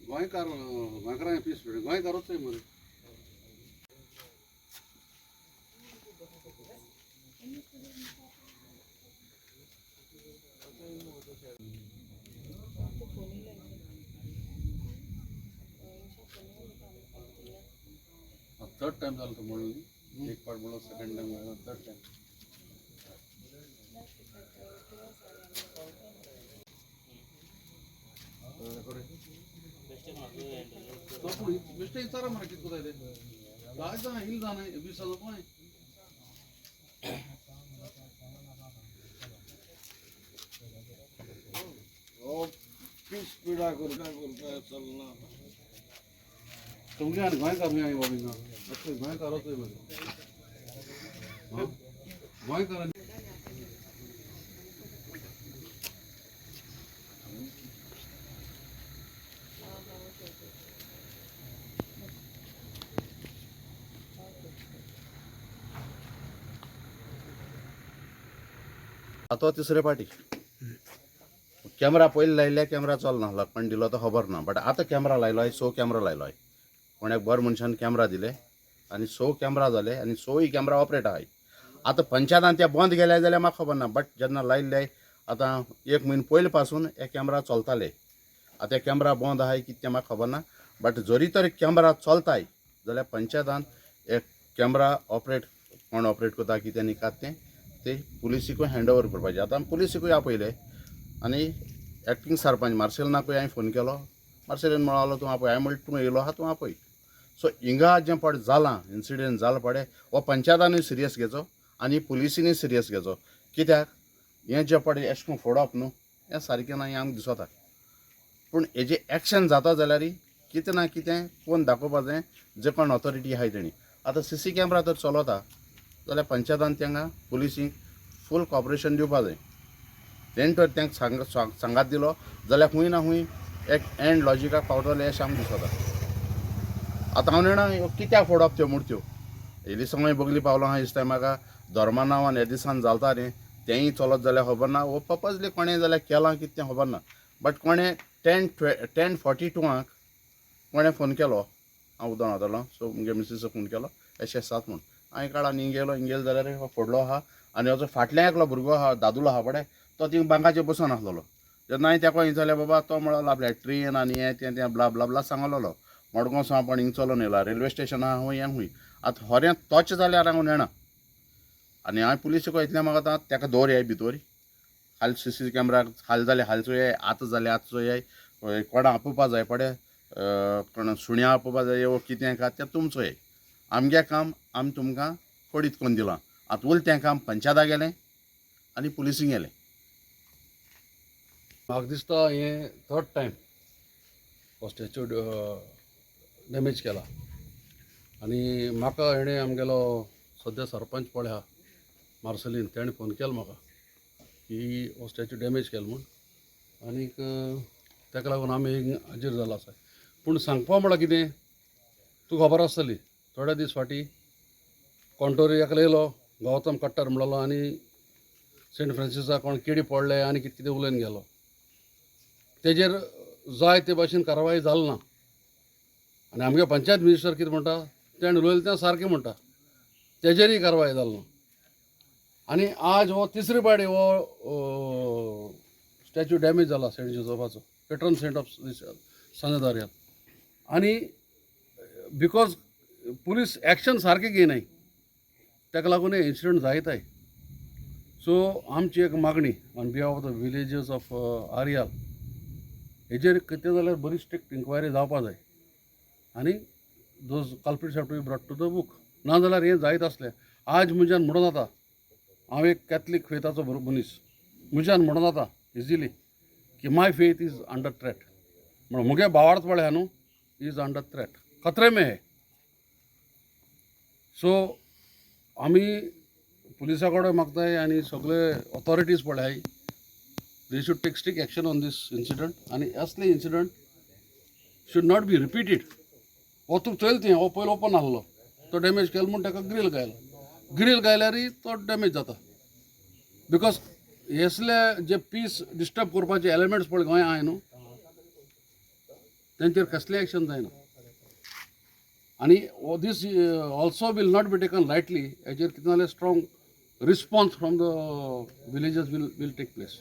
गोंयकार गोंयकारांक पीस गोंयकारूच मरे. थर्ड टाइम झालं म्हणून एक पार्ट म्हणून second time third time. Mistake सारा मला किती कुठे काय जाणं हिल जाणं वीस हजार पण पिढा करू काय करू चालना तुमगे आणि गोंयकार मी आहे बाबी ना गोंयकार होतोय गोंयकार. आता तिसरे पार्टी कॅमेरा पयलीं लायल्या कॅमेरा चलना लकण दिलो तो खबर ना. बट आतां कॅमेरा लायलो आहे 100 कॅमेरा लायलो आहे. कोणाक बरे मनशान कॅमेरा दिले आनी 100 कॅमेरा जाले आनी 100 कॅमेरा ऑपरेट आहाय. आतां पंचायतान ते बंद केले जाल्यार म्हाका खबर ना. बट जेन्ना लायले आतां 1 म्हयनो पयलीं पासून हे कॅमेरा चलताले. आतां कॅमेरा बंद आहाय कितें तें म्हाका खबर ना. बट जरी तर कॅमेरा चलताय जाल्यार पंचायतान एक कॅमेरा ऑपरेट कोण ऑपरेट करता कितें न्ही कात ते पुलिसीकूय हँड ओवर करपाचें. आतां पुलिसीकूय आपयले आनी एक्टींग सरपंच मार्शेलनाकूय हांवें फोन केलो. मार्शेलान म्हळालो तूं आपय. हांवें म्हणलें तूं येयलो आहा तूं आपय. सो हिंगा जें पड जालां इन्सिडेंट जाला पळय हो पंचायतानूय सिरियस घेवचो आनी पुलिसीनूय सिरियस घेवचो. कित्याक हें जें पड अशें करून फोडप न्हू हें सारकें ना हें आमकां दिसता. पूण हेजें एक्शन जाता जाल्यार कितें ना कितें कोण दाखोवपा जाय जे कोण ऑथॉरिटी आहाय तेणी. आतां CC कॅमेरा तर चलता जाल्यार पंचायतान तांकां पुलिसीक फूल कॉपरेशन दिवपा जाय. तेणी तर तांकां सांगात दिलो जाल्यार खूंय ना खूंय एक एंड लॉजिकाक पावतले अशें आमकां दिसता. आतां हांव जाणा कित्याक फोडप त्यो मुर्त्यो हेली समय बगली पावलो आहा दिसता म्हाका. धर्मा नांवान हे दिसान जालता न्ही तेंय चलत जाल्यार खबर ना. वो पर्पजली कोणें जाल्यार केलां कितें तें खबर ना. बट कोणें 10:42 कोणें फोन केलो हांव उदों वतालो. सो मुगे मिसीसो फोन केलो अशें सात म्हूण. हांवें काळा इंगेलो जाल्यार हो फोडलो आहा आनी हाजो फाटल्यान एकलो भुरगो आहा दादूलो आहा पळय तो थिंग बांकाचेर बसून आसलेलो. जेन्ना हांवें तेका विचारलें बाबा तो म्हणलो आपल्या ट्रेन आनी हें तें ब्ला ब्ला ब्ला सांगलेलो. मडगांव आपण हिंग चलोवन येयला रेल्वे स्टेशन आहा हूंय हें हूंय. आतां होरें तोच जाल्यार हांव नेना आनी हांवें पुलिसीक इतलें मागता तेका दवरयाय भितर. हाल CC कॅमेरा हाल जाल्यार हालचो येय आतां जाल्यार आतांचो येय. कोणा आपोवपा जाय पळय कोण सुण्या आपोवपा जाय वो कितें का तें तुमचो येय. आमगे काम आमी तुमकां पडीत करून दिलां. आतां उरलें काम पंचायताक गेलें आनी पुलिसीक गेलें. म्हाका दिसता हें थर्ड टायम हो स्टॅच्यू डॅमेज केला आनी म्हाका हेणें आमगेलो सद्या सरपंच पळय आहा मार्सेलीन तेणें फोन केलो म्हाका की हो स्टॅच्यू डॅमेज केलो म्हूण. आनीक ताका लागून आमी हाजीर जाला आसा. पूण सांगपा म्हळ्यार कितें तुका खबर आसतली थोडे दीस फाटीं कोंटोरी एकलो येयलो गौतम कट्टर म्हणलो आनी सेंट फ्रांसिसा कोण किडी पडले आनी कितें कितें उलयन गेलो. तेजेर जाय ते भाशेन कारवाय जाली ना. आनी आमगे पंचायत मिनिस्टर कितें म्हणटा तेणें उलयलें तें सारकें म्हणटा तेजेरय कारवाय जाली ना. आनी आज हो तिसरी पावटी हो स्टॅच्यू डॅमेज जाला सेंट जोसेफाचो पेट्रन सेंट ऑफ सनदार्यांत. आनी बिकॉज पुलीस एक्शन सारकें घेयनाय ताका लागून हे इन्सिडंट जायताय. सो आमची एक मागणी on behalf of the villagers of आर्याल हेजेर कितें जाल्यार बरी स्ट्रिक्ट इन्क्वायरी जावपा जाय आनी those culprits have to be brought to the book. नाजाल्यार हें जायत आसलें. आज म्हज्यान म्हणून जाता हांव एक कॅथलीक फेथाचो मनीस म्हज्यान म्हणून जाता इजिली की माय फेथ इज अंडर थ्रेट. म्हण मुगे भावार्थ पळय हा न्हू इज अंडर थ्रेट खतरे में है. सो आमी पुलिसा कडेन मागताय आनी सगळे ऑथॉरिटीज पळय they should take strict action on this incident आनी असले incident should not be repeated. हो तूं चलता तें हो पयलो ओपन आसलो तो डॅमेज केलो म्हूण ताका ग्रील गायलो. ग्रील गायल्यारय तो डॅमेज जाता बिकॉज हेसले जे पीस डिस्टर्ब करपाचे एलिमेंट्स पळय गोंय आहाय न्हू तेंचेर कसलें एक्शन जायना आनी this also will not be taken lightly हेजेर कितें जाल्यार strong response from the villagers will take place.